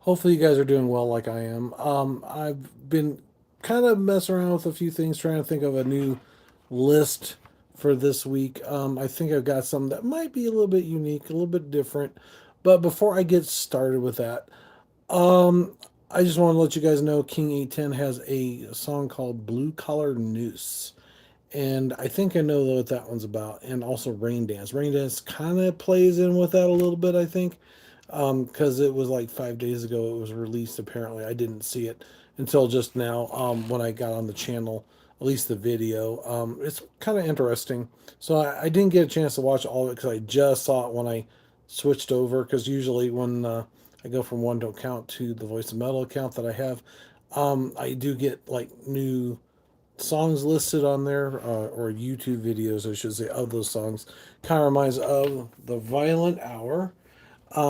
Hopefully you guys are doing well like I am. I've been kind of messing around with a few things, trying to think of a new list for this week. I think I've got some that might be a little bit unique, a little bit different. But before I get started with that, um, I just want to let you guys know King 810 has a song called Blue Collar Noose. And I think I know what that one's about. And also Rain Dance. Rain Dance kind of plays in with that a little bit, I think, because it was like 5 days ago it was released. Apparently, I didn't see it until just now when I got on the channel, at least the video. It's kind of interesting. So I didn't get a chance to watch all of it because I just saw it when I switched over. Because usually when I go from one account to the Voice of Metal account that I have, I do get like new songs listed on there, or YouTube videos, I should say, of those songs. Kind of reminds of the Violent Hour.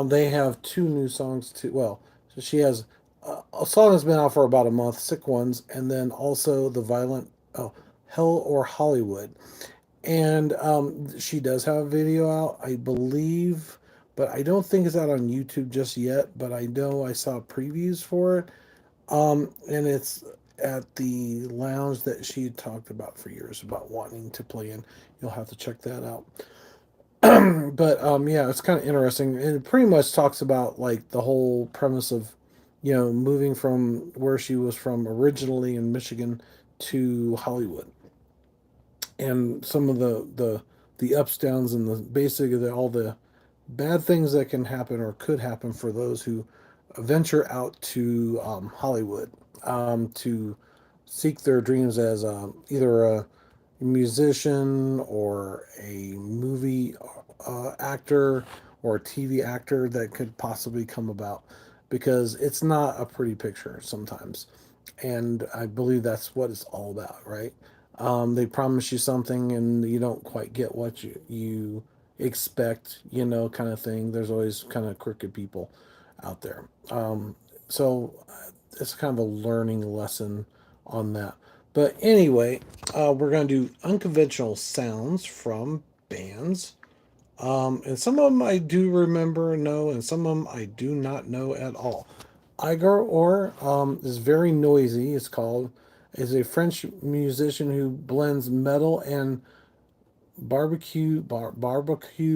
They have two new songs too. Well, so she has a song that's been out for about a month, Sick Ones, and then also the Violent Hell or Hollywood. And she does have a video out, I believe, but I don't think it's out on YouTube just yet. But I know I saw previews for it, and it's at the lounge that she had talked about for years about wanting to play in. You'll have to check that out. But yeah, it's kind of interesting. And it pretty much talks about like the whole premise of, moving from where she was from originally in Michigan to Hollywood, and some of the ups, downs, and the basic of all the bad things that can happen or could happen for those who venture out to Hollywood to seek their dreams as either a musician or a movie actor or a TV actor that could possibly come about, because it's not a pretty picture sometimes. And I believe that's what it's all about, right? They promise you something and you don't quite get what you expect, kind of thing. There's always kind of crooked people out there. So it's kind of a learning lesson on that. But anyway, we're going to do unconventional sounds from bands. And some of them I do remember and know, and some of them I do not know at all. Igor Or is very noisy. It's called is a French musician who blends metal and barbecue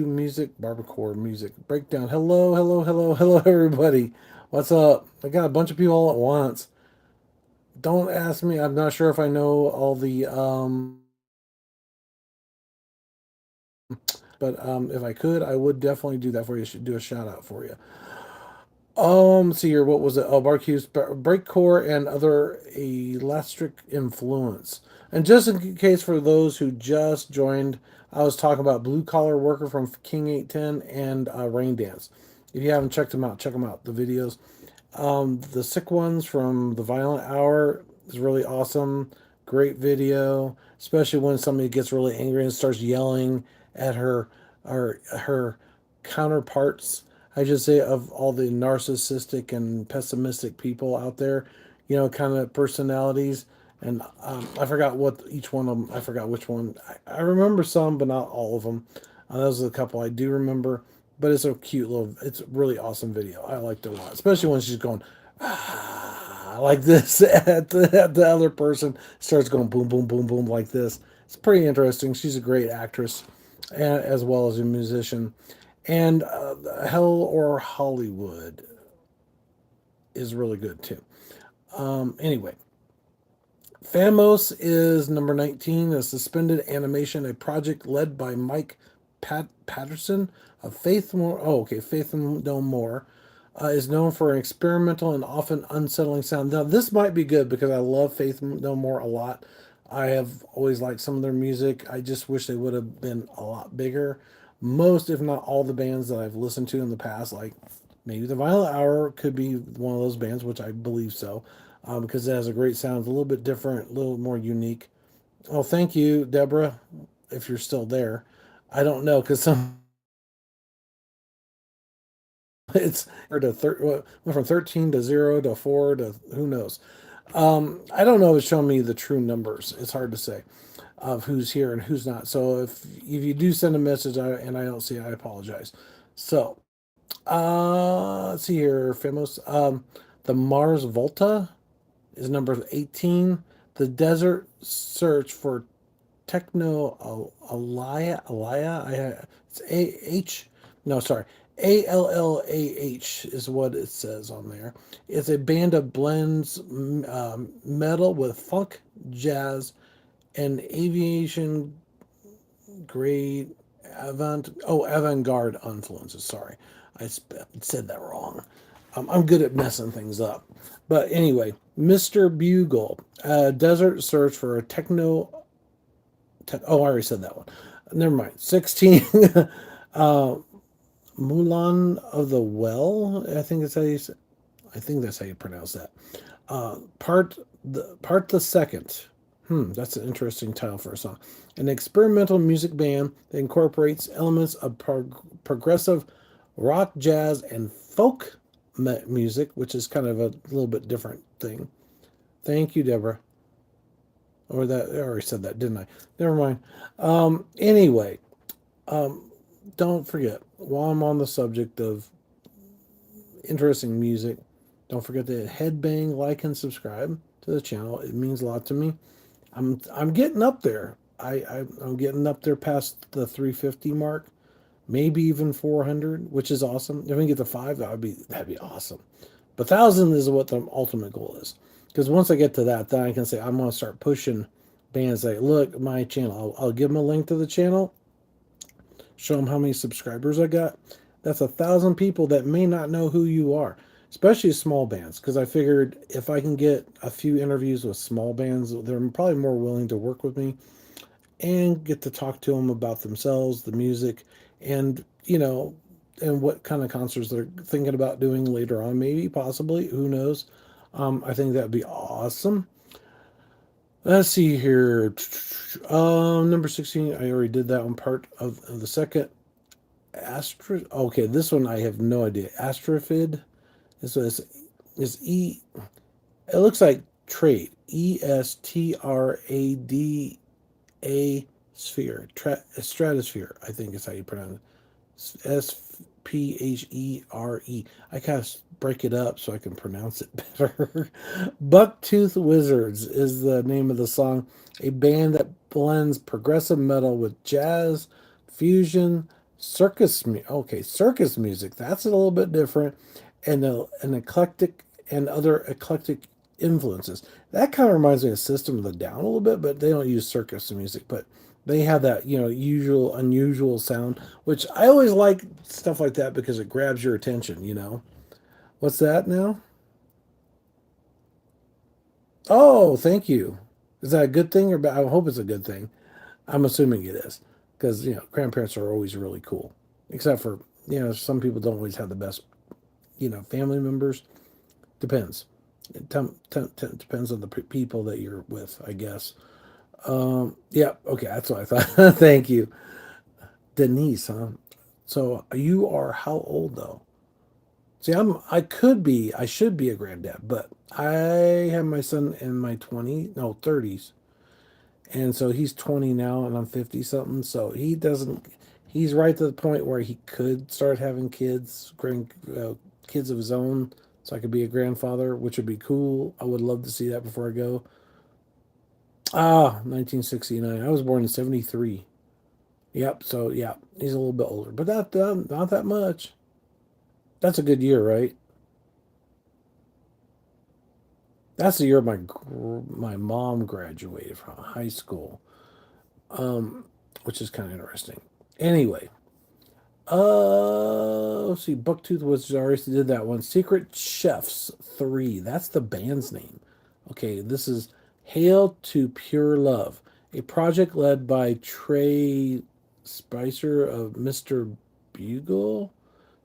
music, barbacore music breakdown. Hello, hello, hello, hello, everybody. What's up? I got a bunch of people all at once. Don't ask me. I'm not sure if I know all the but if I could, I would definitely do that for you. Should do a shout out for you. See here, what was it? Oh, Barcue's breakcore and other elastic influence. And just in case for those who just joined, I was talking about Blue Collar Worker from King 810 and Rain Dance. If you haven't checked them out, check them out. The videos. The Sick Ones from the Violent Hour is really awesome. Great video, especially when somebody gets really angry and starts yelling at her counterparts. I just say, of all the narcissistic and pessimistic people out there, kind of personalities. And I forgot what each one of them. I forgot which one. I remember some, but not all of them. Those are a couple I do remember. But it's a cute little. It's a really awesome video. I liked it a lot, especially when she's going like this at the other person starts going boom, boom, boom, boom like this. It's pretty interesting. She's a great actress, as well as a musician. And Hell or Hollywood is really good too. Anyway, Famos is number 19, a suspended animation, a project led by Mike Patterson of Faith More. Oh, okay, Faith No More. Is known for an experimental and often unsettling sound. Now, this might be good because I love Faith No More a lot. I have always liked some of their music. I just wish they would have been a lot bigger. Most, if not all, the bands that I've listened to in the past, like maybe the Violent Hour could be one of those bands, which I believe so, because it has a great sound, a little bit different, a little more unique. Oh, thank you, Deborah, if you're still there. I don't know because some it's or to went from 13 to 0 to 4 to who knows. I don't know. It's showing me the true numbers. It's hard to say of who's here and who's not. So if you do send a message and I don't see it, I apologize. So Let's see here, famous. The Mars Volta is number 18. The Desert Search for Techno Alaya. It's A-H. No, sorry. ALLAH is what it says on there. It's a band of blends metal with funk, jazz, and aviation grade avant-garde influences. Sorry, said that wrong. I'm good at messing things up. But anyway, Mr. Bugle, Desert Search for a techno. I already said that one. Never mind. 16. uh, Mulan of the Well. I think that's how you pronounce that. Part the second. That's an interesting title for a song. An experimental music band that incorporates elements of progressive rock, jazz, and folk music, which is kind of a little bit different thing. Thank you, Deborah. Or that I already said that, didn't I? Never mind. Anyway, um, don't forget, while I'm on the subject of interesting music, don't forget to headbang, like, and subscribe to the channel. It means a lot to me. I'm getting up there. I'm getting up there past the 350 mark, maybe even 400, which is awesome. If we can get to five, that'd be awesome. But 1,000 is what the ultimate goal is. Because once I get to that, then I can say I'm going to start pushing bands. Like, look, my channel. I'll give them a link to the channel, show them how many subscribers I got. That's 1,000 people that may not know who you are, especially small bands. Because I figured if I can get a few interviews with small bands, they're probably more willing to work with me and get to talk to them about themselves, the music, and and what kind of concerts they're thinking about doing later on. Maybe, possibly, who knows? I think that'd be awesome. Let's see here. Number 16. I already did that one. Part of the second. Okay, this one I have no idea. Astrophid. This is E. It looks like trade. ESTRADA sphere. Stratosphere, I think is how you pronounce it. SPHERE. I kind of break it up so I can pronounce it better. Bucktooth Wizards is the name of the song. A band that blends progressive metal with jazz, fusion, circus music. That's a little bit different, and an eclectic and other eclectic influences. That kind of reminds me of System of the Down a little bit, but they don't use circus music, but they have that usual unusual sound, which I always like stuff like that because it grabs your attention. What's that now? Oh, thank you. Is that a good thing or bad? I hope it's a good thing. I'm assuming it is because grandparents are always really cool, except for some people don't always have the best family members. Depends. Depends on the people that you're with, I guess. Yeah, okay, that's what I thought. Thank you. Denise, huh? So you are how old though? See, I should be a granddad, but I have my son in my 30s. And so he's 20 now and I'm 50 something. So he's right to the point where he could start having kids of his own. So I could be a grandfather, which would be cool. I would love to see that before I go. 1969. I was born in 73. Yep. So yeah, he's a little bit older, but not that much. That's a good year, right? That's the year my mom graduated from high school, which is kind of interesting. Anyway, let's see. Bucktooth was already did that one. Secret Chefs 3. That's the band's name. Okay, this is Hail to Pure Love, a project led by Trey Spicer of Mr. Bugle.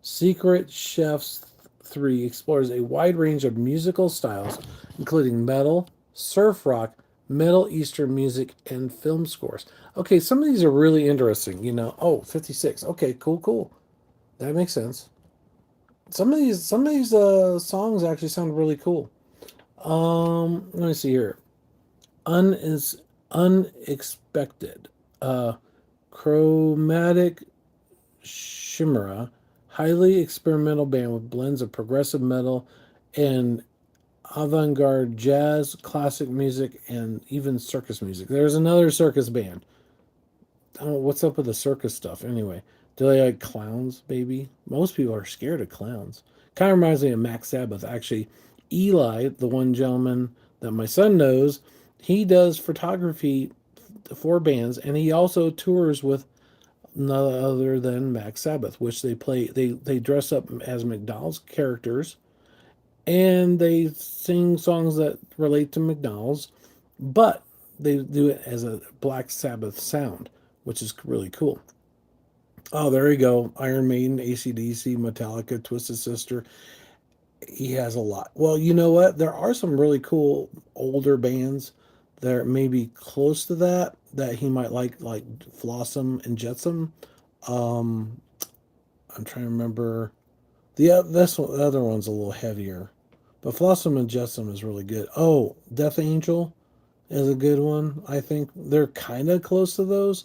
Secret Chefs 3 explores a wide range of musical styles, including metal, surf rock, Middle Eastern music, and film scores. Okay, some of these are really interesting. Oh, 56. Okay, cool, cool. That makes sense. Some of these songs actually sound really cool. Let me see here. Is unexpected. Chromatic Chimera, highly experimental band with blends of progressive metal and avant-garde jazz, classic music, and even circus music. There's another circus band. I don't know what's up with the circus stuff. Anyway, do they like clowns? Maybe most people are scared of clowns. Kind of reminds me of Max Sabbath. Actually, Eli, the one gentleman that my son knows, he does photography for bands, and he also tours with none other than Max Sabbath, which they play. They dress up as McDonald's characters, and they sing songs that relate to McDonald's, but they do it as a Black Sabbath sound, which is really cool. Oh, there you go. Iron Maiden, AC/DC, Metallica, Twisted Sister. He has a lot. Well, you know what? There are some really cool older bands that are maybe close to that he might like Flossom and Jetsam. Um, I'm trying to remember. This one, the other one's a little heavier, but Flossom and Jetsam is really good. Oh, Death Angel is a good one. I think they're kind of close to those.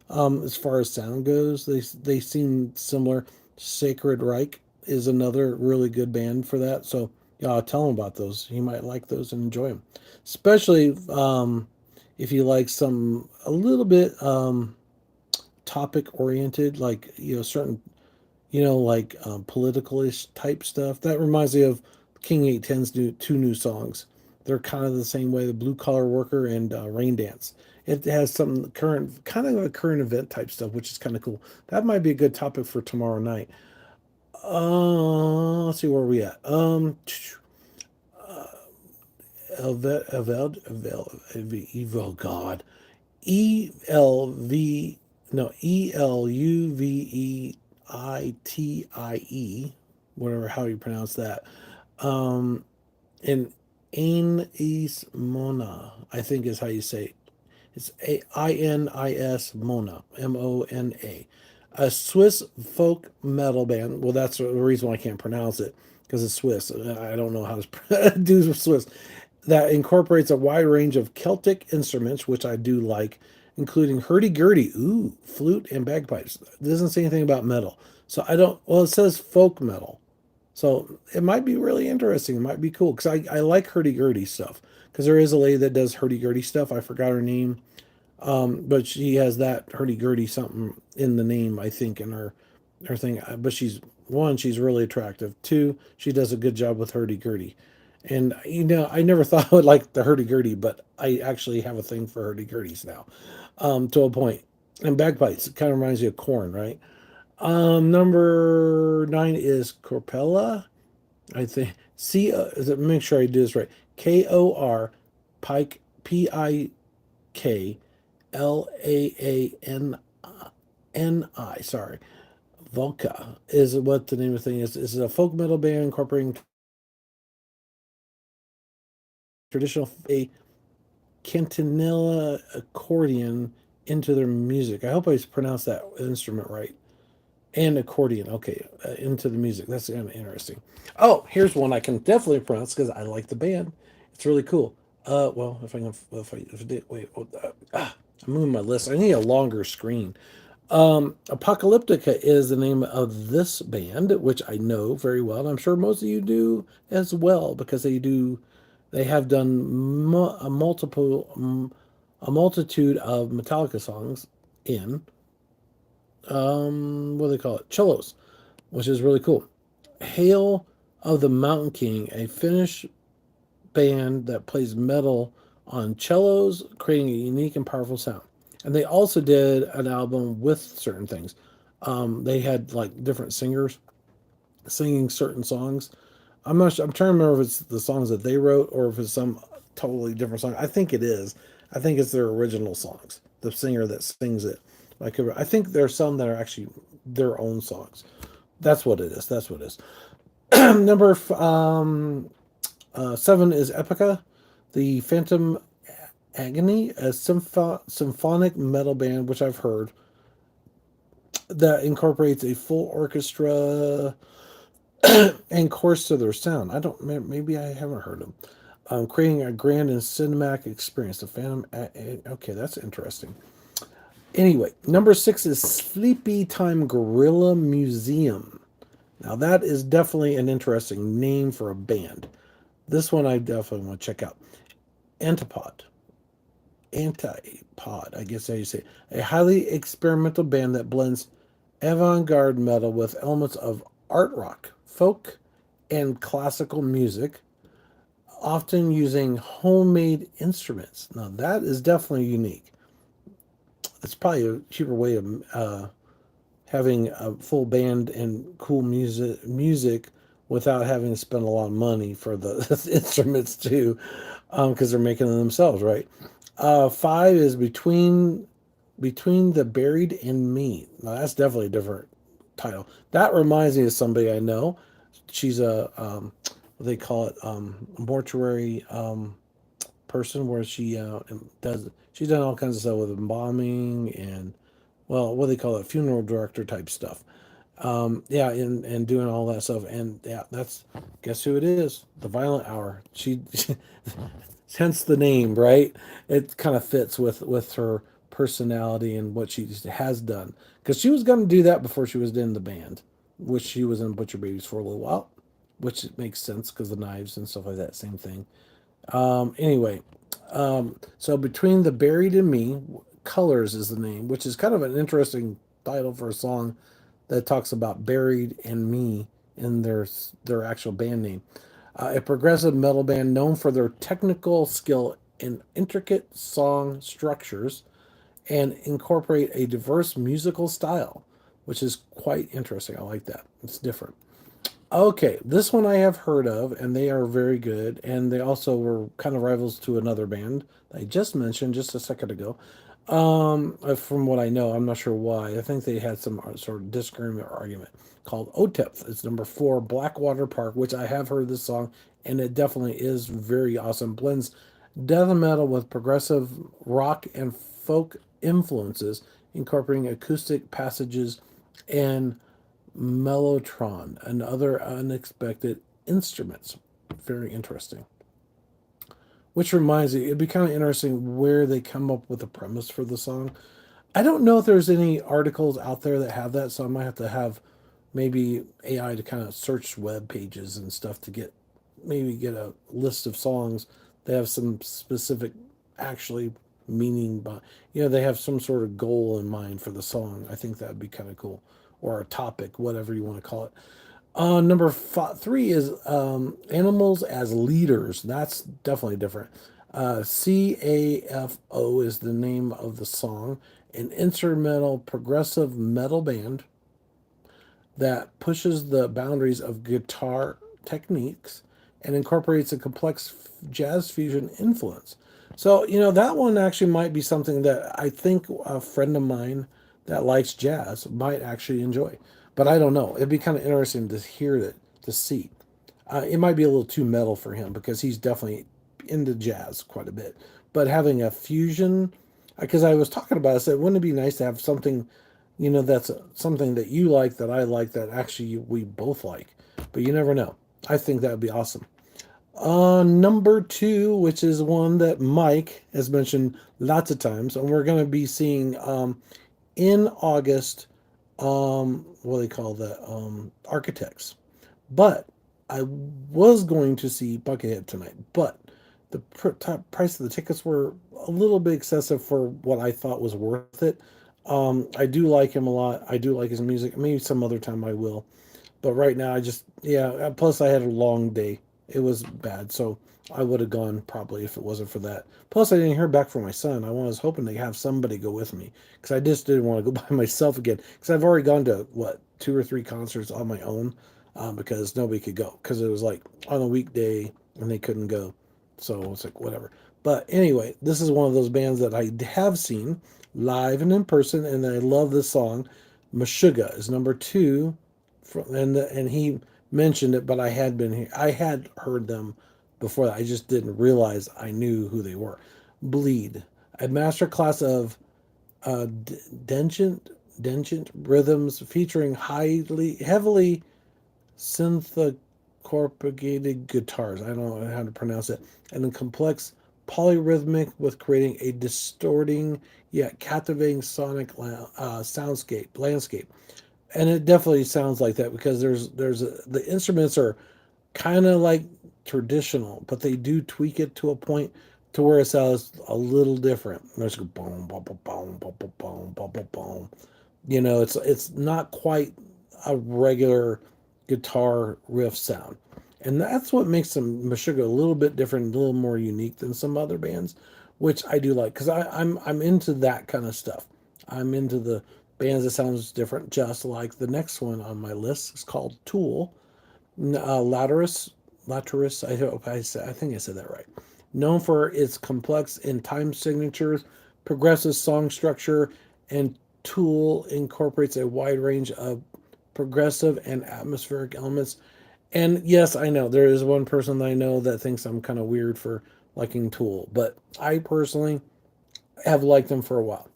As far as sound goes, they seem similar. Sacred Reich is another really good band for that. So yeah, I'll tell him about those. He might like those and enjoy them, especially if you like some a little bit topic oriented, like certain like political-ish type stuff. That reminds me of King 810's two new songs. They're kind of the same way, the Blue Collar Worker and Rain Dance. It has some current, kind of a current event type stuff, which is kind of cool. That might be a good topic for tomorrow night. Let's see where we at. Evil God. ELV, no, ELUVEITIE, whatever, how you pronounce that. Um, and Anis Mona, I think is how you say it. It's INIS Mona, MONA. A Swiss folk metal band. Well, that's the reason why I can't pronounce it, because it's Swiss. I don't know how to do Swiss. That incorporates a wide range of Celtic instruments, which I do like, including hurdy-gurdy, ooh, flute and bagpipes. It doesn't say anything about metal. So I don't, well, it says folk metal. So it might be really interesting. It might be cool because I like hurdy-gurdy stuff. Because there is a lady that does hurdy-gurdy stuff. I forgot her name. But she has that hurdy-gurdy something in the name, I think, in her thing. But she's really attractive. Two, she does a good job with hurdy-gurdy. And I never thought I would like the hurdy-gurdy, but I actually have a thing for hurdy-gurdies now, to a point. And bagpipes, it kind of reminds you of corn, right? Number 9 is Corpella. I think make sure I do this right. KOR Pike PIKLAANNI. Sorry, Volca is what the name of the thing is. This is a folk metal band incorporating traditional a cantinilla accordion into their music. I hope I pronounced that instrument right. And accordion, okay, into the music. That's kind of interesting. Oh, here's one I can definitely pronounce because I like the band. It's really cool. Well, if I can, if I did, wait, I'm moving my list. I need a longer screen. Apocalyptica is the name of this band, which I know very well, and I'm sure most of you do as well because they have done a multitude of Metallica songs in what do they call it? Cellos, which is really cool. Hail of the Mountain King, a Finnish band that plays metal on cellos, creating a unique and powerful sound. And they also did an album with certain things. They had like different singers singing certain songs. I'm not sure, I'm trying to remember if it's the songs that they wrote or if it's some totally different song. I think it is. I think it's their original songs. The singer that sings it. I think there's some that are actually their own songs. That's what it is. That's what it is. Number 7 is Epica, the Phantom Agony, a symphonic metal band, which I've heard, that incorporates a full orchestra and chorus to their sound. I don't, maybe I haven't heard them. Creating a grand and cinematic experience. The Phantom, okay, that's interesting. Anyway, number 6 is Sleepy Time Gorilla Museum. Now that is definitely an interesting name for a band. This one I definitely want to check out. Antipod. Antipod, I guess how you say it. A highly experimental band that blends avant-garde metal with elements of art rock, folk, and classical music, often using homemade instruments. Now that is definitely unique. It's probably a cheaper way of having a full band and cool music without having to spend a lot of money for the instruments too, because they're making them themselves, right? Five is between the buried and me. Now that's definitely a different title. That reminds me of somebody I know. She's a what they call it, mortuary person, where she does she's done all kinds of stuff with embalming and, well, what do they call it, funeral director type stuff. Yeah, and doing all that stuff, and yeah, that's, guess who it is? The Violent Hour. She, hence the name, right? It kind of fits with her personality and what she has done. Because she was going to do that before she was in the band, which she was in Butcher Babies for a little while, which makes sense because the knives and stuff like that, same thing. Anyway, so between the buried and me, colors is the name, which is kind of an interesting title for a song that talks about buried and me in their actual band name. A progressive metal band known for their technical skill in intricate song structures and incorporate a diverse musical style, which is quite interesting. I like that. It's different. Okay, this one I have heard of, and they are very good. And they also were kind of rivals to another band that I just mentioned just a second ago. From what I know, I'm not sure why. I think they had some sort of disagreement or argument called OTEP. It's number four, Blackwater Park, which I have heard this song, and it definitely is very awesome. Blends death metal with progressive rock and folk influences, incorporating acoustic passages and mellotron and other unexpected instruments. Very interesting. Which reminds me, it'd be kind of interesting where they come up with the premise for the song. I don't know if there's any articles out there that have that, so I might have to have maybe AI to kind of search web pages and stuff to get a list of songs that have some specific actually meaning, but they have some sort of goal in mind for the song. I think that'd be kind of cool, or a topic, whatever you want to call it. Number three is animals as leaders. That's definitely different. CAFO is the name of the song, an instrumental progressive metal band that pushes the boundaries of guitar techniques and incorporates a complex jazz fusion influence. So, that one actually might be something that I think a friend of mine that likes jazz might actually enjoy. But I don't know. It'd be kind of interesting to hear it, to see. It might be a little too metal for him because he's definitely into jazz quite a bit. But having a fusion, because I was talking about it, I said, wouldn't it be nice to have something, that's something that you like, that I like, that actually we both like. But you never know. I think that would be awesome. Number two, which is one that Mike has mentioned lots of times, and we're going to be seeing in August, what do they call that? Architects. But I was going to see Buckethead tonight, but the price of the tickets were a little bit excessive for what I thought was worth it. I do like him a lot. I do like his music. Maybe some other time I will. But right now, I just, yeah. Plus, I had a long day. It was bad. So I would have gone probably if it wasn't for that. Plus, I didn't hear back from my son. I was hoping to have somebody go with me because I just didn't want to go by myself again. Because I've already gone to, what, two or three concerts on my own, because nobody could go. Because it was like on a weekday and they couldn't go. So it's like, whatever. But anyway, this is one of those bands that I have seen live and in person, and I love this song. Meshuggah is number two, and he mentioned it, but I had been here. I had heard them before that. I just didn't realize I knew who they were. Bleed, a master class of dengent rhythms featuring heavily synthcorporated guitars. I don't know how to pronounce it. And then complex polyrhythmic with creating a distorting yet captivating sonic soundscape landscape. and it definitely sounds like that because the instruments are kind of like traditional, but they do tweak it to a point to where it sounds a little different. There's go boom, boom, boom, boom, boom, boom, boom, boom, boom, boom. It's not quite a regular guitar riff sound, and that's what makes them Meshuggah a little bit different, a little more unique than some other bands, which I do like because I'm into that kind of stuff. I'm into the bands that sounds different, just like the next one on my list is called Tool. Laterus, Laterus. I think I said that right. Known for its complex in time signatures, progressive song structure, and Tool incorporates a wide range of progressive and atmospheric elements. And yes, I know there is one person that I know that thinks I'm kind of weird for liking Tool, but I personally have liked them for a while.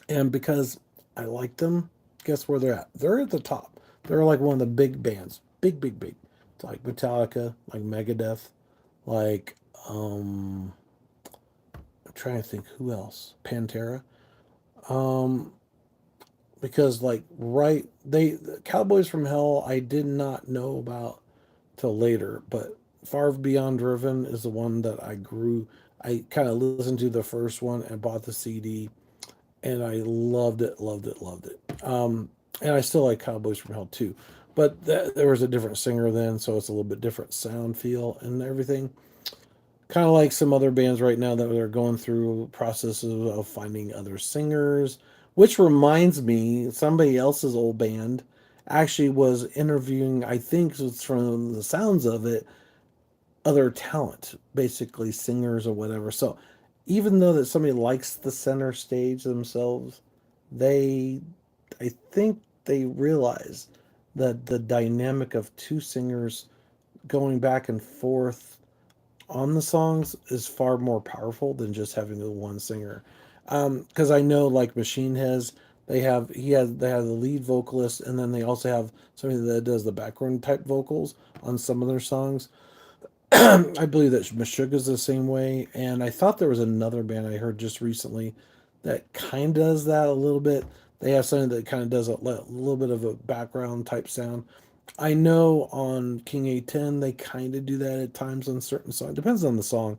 And because I like them, guess where they're at? They're at the top. They're like one of the big bands. Big, big, big. It's like Metallica, like Megadeth, like I'm trying to think who else. Pantera. Um because like right they Cowboys from Hell I did not know about till later, but Far Beyond Driven is the one that I kind of listened to the first one and bought the CD and I loved it, loved it, loved it. And I still like Cowboys from Hell too, but there was a different singer then, so it's a little bit different sound feel and everything. Kind of like some other bands right now that are going through processes of finding other singers, which reminds me, somebody else's old band actually was interviewing. I think it's from the sounds of it, other talent, basically singers or whatever. So even though that somebody likes the center stage themselves, they I think they realize that the dynamic of two singers going back and forth on the songs is far more powerful than just having the one singer. Because I know like Machine Heads, they have the lead vocalist, and then they also have somebody that does the background type vocals on some of their songs. I believe that Meshuggah's the same way, and I thought there was another band I heard just recently that kind of does that a little bit. They have something that kind of does a little bit of a background type sound. I know on King A10 they kind of do that at times on certain songs. Depends on the song,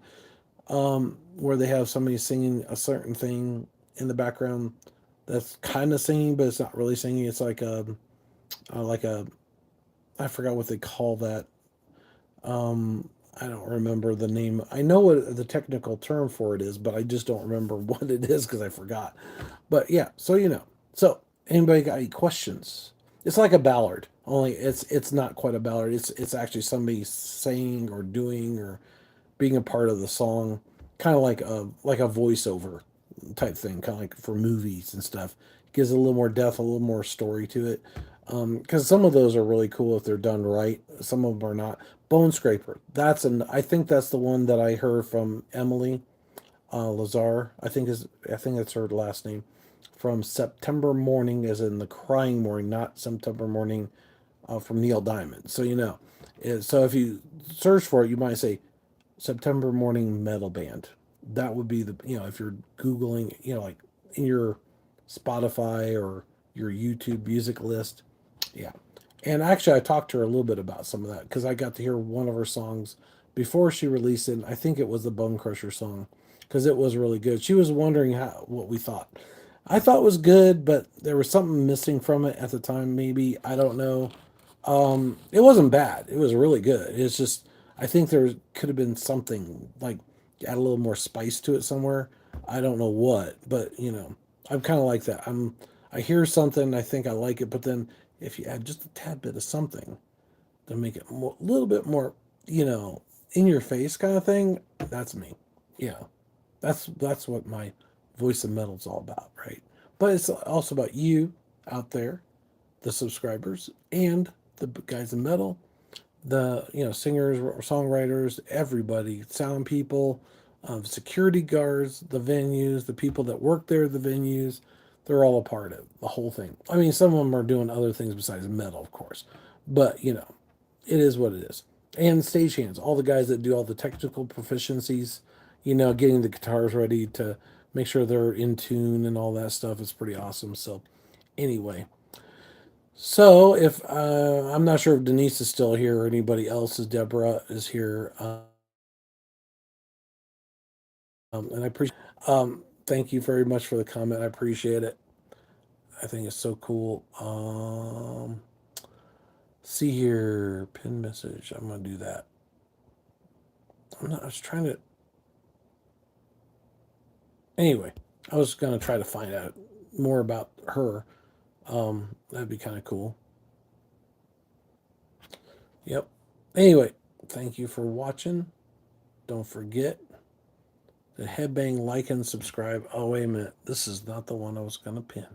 where they have somebody singing a certain thing in the background that's kind of singing, but it's not really singing. It's like a I forgot what they call that. I don't remember the name. I know what the technical term for it is, but I just don't remember what it is because I forgot. But yeah, so So anybody got any questions? It's like a ballad, only it's not quite a ballad. It's actually somebody saying or doing or being a part of the song, kind of like a voiceover type thing, kind of like for movies and stuff. Gives it a little more depth, a little more story to it. Because some of those are really cool if they're done right. Some of them are not. Bone Scraper. I think that's the one that I heard from Emily Lazar. I think that's her last name. From September Morning, as in the crying morning, not September Morning from Neil Diamond. So so if you search for it, you might say September Morning Metal Band. That would be if you're Googling, like in your Spotify or your YouTube music list. Yeah. And actually, I talked to her a little bit about some of that because I got to hear one of her songs before she released it. I think it was the Bone Crusher song because it was really good. She was wondering what we thought. I thought it was good, but there was something missing from it at the time. Maybe I don't know. It wasn't bad. It was really good. It's just I think there could have been something like add a little more spice to it somewhere. I don't know what, but I'm kind of like that. I hear something, I think I like it, but then if you add just a tad bit of something to make it a little bit more, you know, in your face kind of thing, that's me. Yeah, that's what my voice of metal is all about, right? But it's also about you out there, the subscribers, and the guys in metal, the singers, songwriters, everybody, sound people, security guards, the venues, the people that work there, the venues, they're all a part of the whole thing. I mean, some of them are doing other things besides metal, of course, but it is what it is. And stagehands, all the guys that do all the technical proficiencies, getting the guitars ready to make sure they're in tune and all that stuff is pretty awesome. So, anyway, So if I'm not sure if Denise is still here or anybody else is, Deborah is here, and I appreciate. Thank you very much for the comment. I appreciate it. I think it's so cool. See here, pin message. I'm gonna do that. I'm not. I was trying to. Anyway, I was gonna try to find out more about her. That'd be kind of cool. Yep. Anyway, thank you for watching. Don't forget to headbang, like, and subscribe. Oh, wait a minute. This is not the one I was going to pin.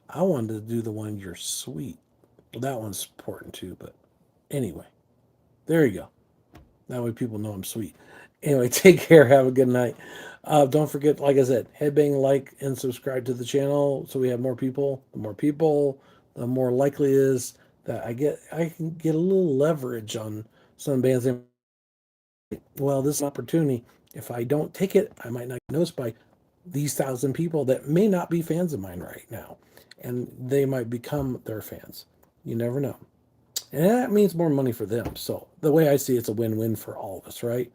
I wanted to do the one you're sweet. Well, that one's important too, but anyway, there you go. That way people know I'm sweet. Anyway, take care. Have a good night. Don't forget, like I said, headbang, like, and subscribe to the channel so we have more people. The more people, the more likely it is that I can get a little leverage on some bands. Well, this opportunity, if I don't take it, I might not get noticed by these thousand people that may not be fans of mine right now. And they might become their fans. You never know. And that means more money for them. So the way I see it, it's a win-win for all of us, right?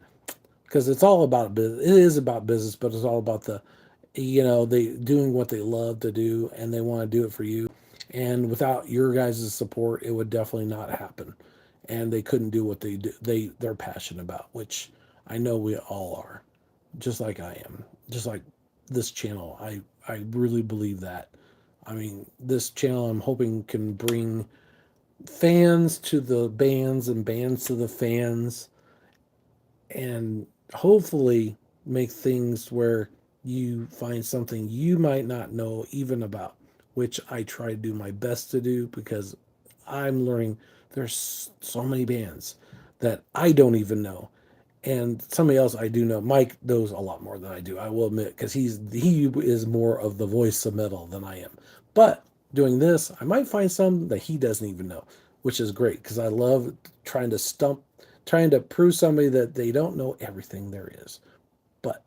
Because it's all about business. It is about business, but it's all about they doing what they love to do and they want to do it for you. And without your guys' support, it would definitely not happen. And they couldn't do what they do. They're passionate about, which I know we all are, just like I am, just like this channel. I really believe that. I mean, this channel I'm hoping can bring fans to the bands and bands to the fans, and hopefully make things where you find something you might not know even about, which I try to do my best to do because I'm learning there's so many bands that I don't even know. And somebody else I do know, Mike knows a lot more than I do. I will admit, because he is more of the voice of metal than I am. But doing this, I might find some that he doesn't even know, which is great because I love trying to prove somebody that they don't know everything there is. But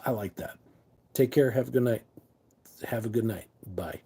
I like that. Take care. Have a good night. Have a good night. Bye.